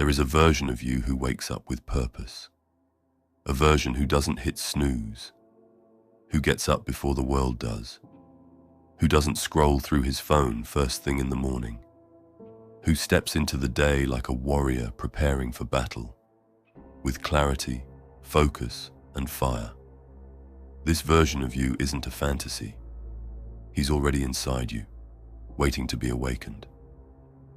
There is a version of you who wakes up with purpose, a version who doesn't hit snooze, who gets up before the world does, who doesn't scroll through his phone first thing in the morning, who steps into the day like a warrior preparing for battle, with clarity, focus, and fire. This version of you isn't a fantasy. He's already inside you, waiting to be awakened.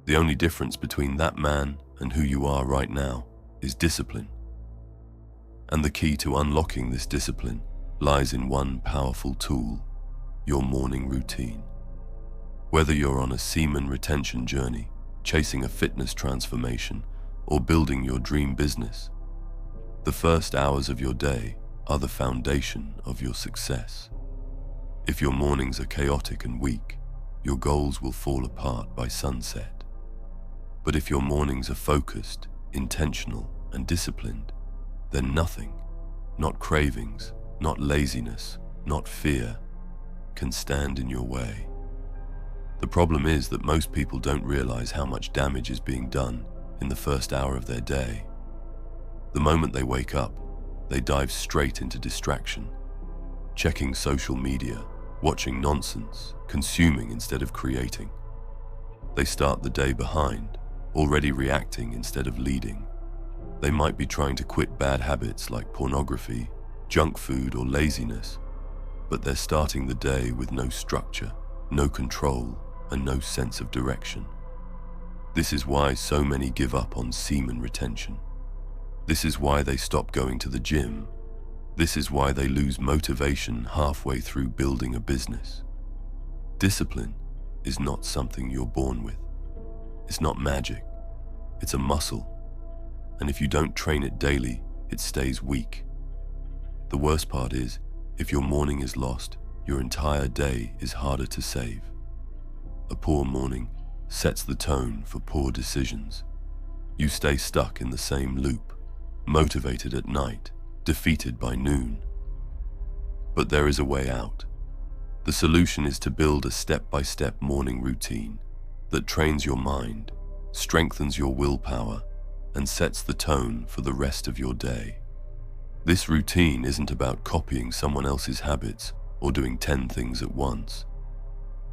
The only difference between that man and who you are right now is discipline. And the key to unlocking this discipline lies in one powerful tool: your morning routine. Whether you're on a semen retention journey, chasing a fitness transformation, or building your dream business, the first hours of your day are the foundation of your success. If your mornings are chaotic and weak, your goals will fall apart by sunset. But if your mornings are focused, intentional, and disciplined, then nothing, not cravings, not laziness, not fear, can stand in your way. The problem is that most people don't realize how much damage is being done in the first hour of their day. The moment they wake up, they dive straight into distraction, checking social media, watching nonsense, consuming instead of creating. They start the day behind, already reacting instead of leading. They might be trying to quit bad habits like pornography, junk food, or laziness, but they're starting the day with no structure, no control, and no sense of direction. This is why so many give up on semen retention. This is why they stop going to the gym. This is why they lose motivation halfway through building a business. Discipline is not something you're born with. It's not magic. It's a muscle. And if you don't train it daily, it stays weak. The worst part is, if your morning is lost, your entire day is harder to save. A poor morning sets the tone for poor decisions. You stay stuck in the same loop, motivated at night, defeated by noon. But there is a way out. The solution is to build a step-by-step morning routine that trains your mind, strengthens your willpower, and sets the tone for the rest of your day. This routine isn't about copying someone else's habits or doing 10 things at once.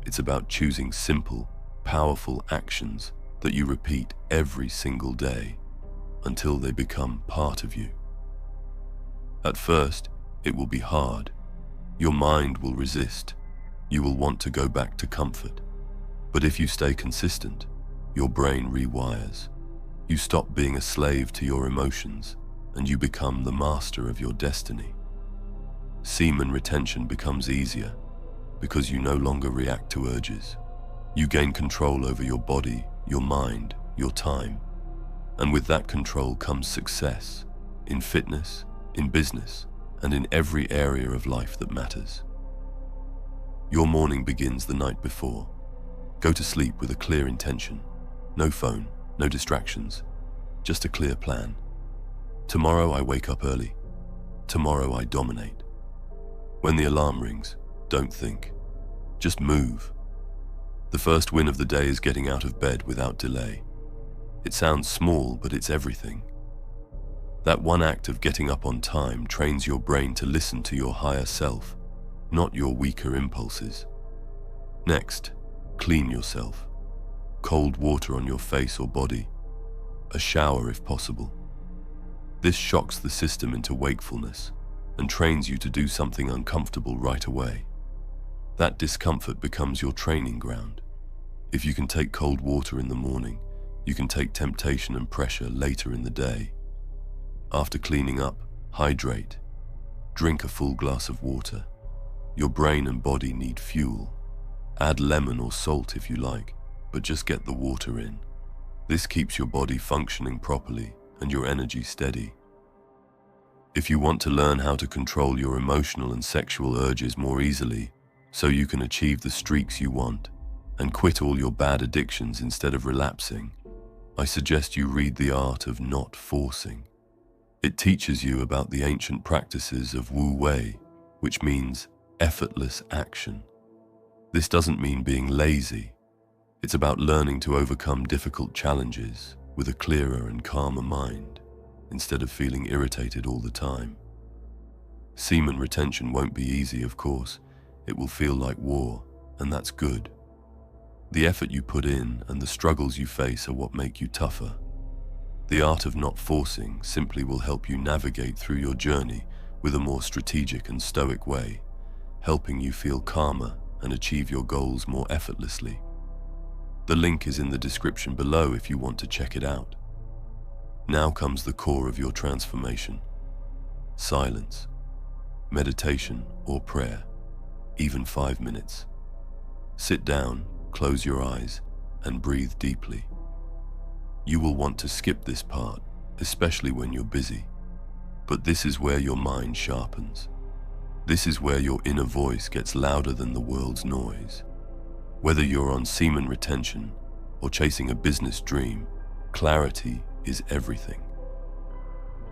It's about choosing simple, powerful actions that you repeat every single day until they become part of you. At first, it will be hard. Your mind will resist. You will want to go back to comfort. But if you stay consistent, your brain rewires. You stop being a slave to your emotions, and you become the master of your destiny. Semen retention becomes easier because you no longer react to urges. You gain control over your body, your mind, your time. And with that control comes success in fitness, in business, and in every area of life that matters. Your morning begins the night before. Go to sleep with a clear intention. No phone, no distractions, just a clear plan. Tomorrow I wake up early. Tomorrow I dominate. When the alarm rings, don't think. Just move. The first win of the day is getting out of bed without delay. It sounds small, but it's everything. That one act of getting up on time trains your brain to listen to your higher self, not your weaker impulses. Next, clean yourself. Cold water on your face or body. A shower if possible. This shocks the system into wakefulness and trains you to do something uncomfortable right away. That discomfort becomes your training ground. If you can take cold water in the morning, you can take temptation and pressure later in the day. After cleaning up, hydrate. Drink a full glass of water. Your brain and body need fuel. Add lemon or salt if you like, but just get the water in. This keeps your body functioning properly and your energy steady. If you want to learn how to control your emotional and sexual urges more easily, so you can achieve the streaks you want, and quit all your bad addictions instead of relapsing, I suggest you read The Art of Not Forcing. It teaches you about the ancient practices of Wu Wei, which means effortless action. This doesn't mean being lazy. It's about learning to overcome difficult challenges with a clearer and calmer mind, instead of feeling irritated all the time. Semen retention won't be easy, of course. It will feel like war, and that's good. The effort you put in and the struggles you face are what make you tougher. The art of not forcing simply will help you navigate through your journey with a more strategic and stoic way, helping you feel calmer and achieve your goals more effortlessly. The link is in the description below if you want to check it out. Now comes the core of your transformation: silence, meditation, or prayer, even 5 minutes. Sit down, close your eyes, and breathe deeply. You will want to skip this part, especially when you're busy. But this is where your mind sharpens. This is where your inner voice gets louder than the world's noise. Whether you're on semen retention or chasing a business dream, clarity is everything.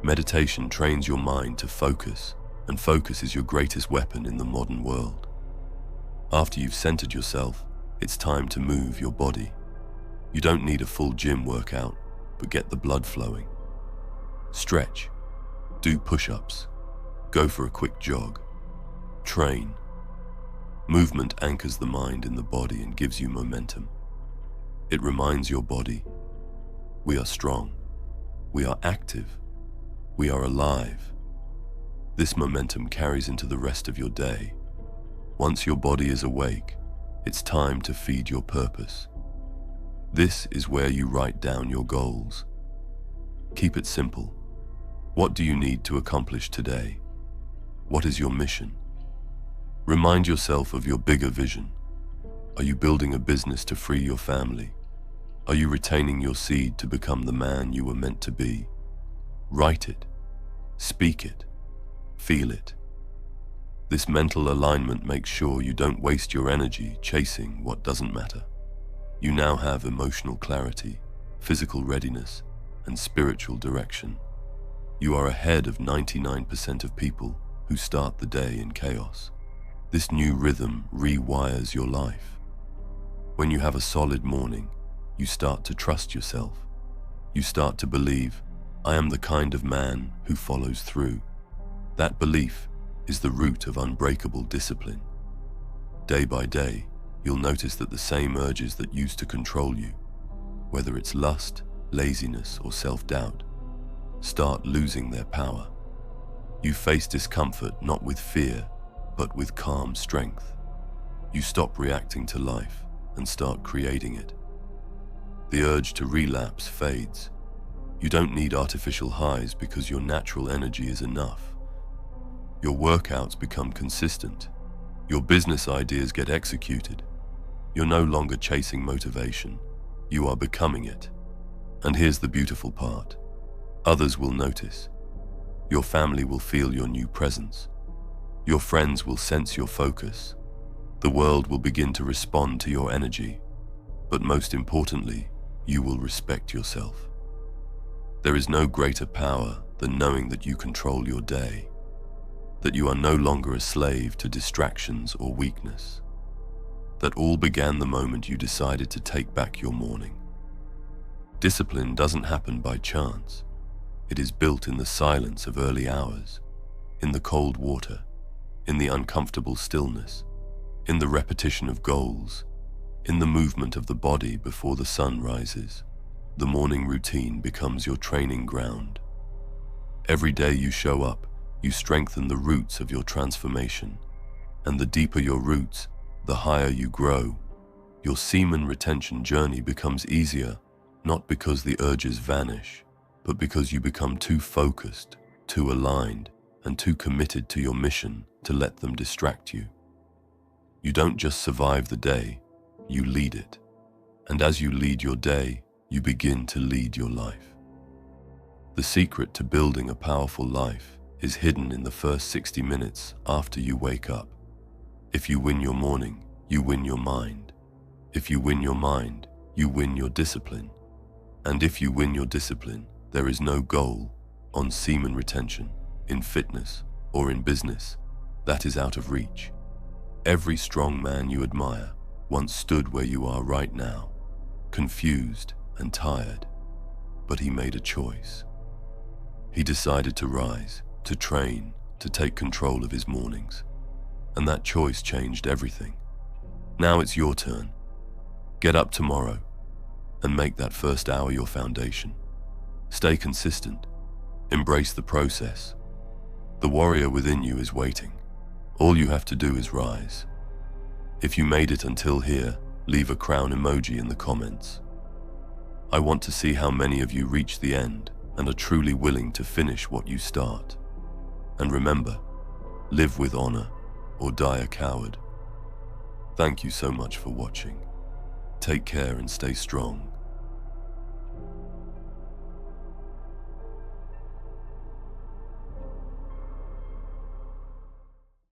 Meditation trains your mind to focus, and focus is your greatest weapon in the modern world. After you've centered yourself, it's time to move your body. You don't need a full gym workout, but get the blood flowing. Stretch, do push-ups, go for a quick jog, train. Movement anchors the mind in the body and gives you momentum. It reminds your body, we are strong, we are active, we are alive. This momentum carries into the rest of your day. Once your body is awake, it's time to feed your purpose. This is where you write down your goals. Keep it simple. What do you need to accomplish today? What is your mission? Remind yourself of your bigger vision. Are you building a business to free your family? Are you retaining your seed to become the man you were meant to be? Write it, speak it, feel it. This mental alignment makes sure you don't waste your energy chasing what doesn't matter. You now have emotional clarity, physical readiness, and spiritual direction. You are ahead of 99% of people who start the day in chaos. This new rhythm rewires your life. When you have a solid morning, you start to trust yourself. You start to believe, I am the kind of man who follows through. That belief is the root of unbreakable discipline. Day by day, you'll notice that the same urges that used to control you, whether it's lust, laziness, or self-doubt, start losing their power. You face discomfort not with fear, but with calm strength. You stop reacting to life and start creating it. The urge to relapse fades. You don't need artificial highs because your natural energy is enough. Your workouts become consistent. Your business ideas get executed. You're no longer chasing motivation. You are becoming it. And here's the beautiful part. Others will notice. Your family will feel your new presence. Your friends will sense your focus. The world will begin to respond to your energy. But most importantly, you will respect yourself. There is no greater power than knowing that you control your day, that you are no longer a slave to distractions or weakness. That all began the moment you decided to take back your morning. Discipline doesn't happen by chance. It is built in the silence of early hours, in the cold water, in the uncomfortable stillness, in the repetition of goals, in the movement of the body before the sun rises. The morning routine becomes your training ground. Every day you show up, you strengthen the roots of your transformation. And the deeper your roots, the higher you grow. Your semen retention journey becomes easier, not because the urges vanish, but because you become too focused, too aligned, and too committed to your mission to let them distract you. You don't just survive the day, you lead it. And as you lead your day, you begin to lead your life. The secret to building a powerful life is hidden in the first 60 minutes after you wake up. If you win your morning, you win your mind. If you win your mind, you win your discipline. And if you win your discipline, there is no goal on semen retention, in fitness, or in business that is out of reach. Every strong man you admire once stood where you are right now, confused and tired. but he made a choice. He decided to rise, to train, to take control of his mornings. And that choice changed everything. Now it's your turn. Get up tomorrow and make that first hour your foundation. Stay consistent. Embrace the process. The warrior within you is waiting. All you have to do is rise. If you made it until here, leave a crown emoji in the comments. I want to see how many of you reach the end and are truly willing to finish what you start. And remember, live with honor or die a coward. Thank you so much for watching. Take care and stay strong.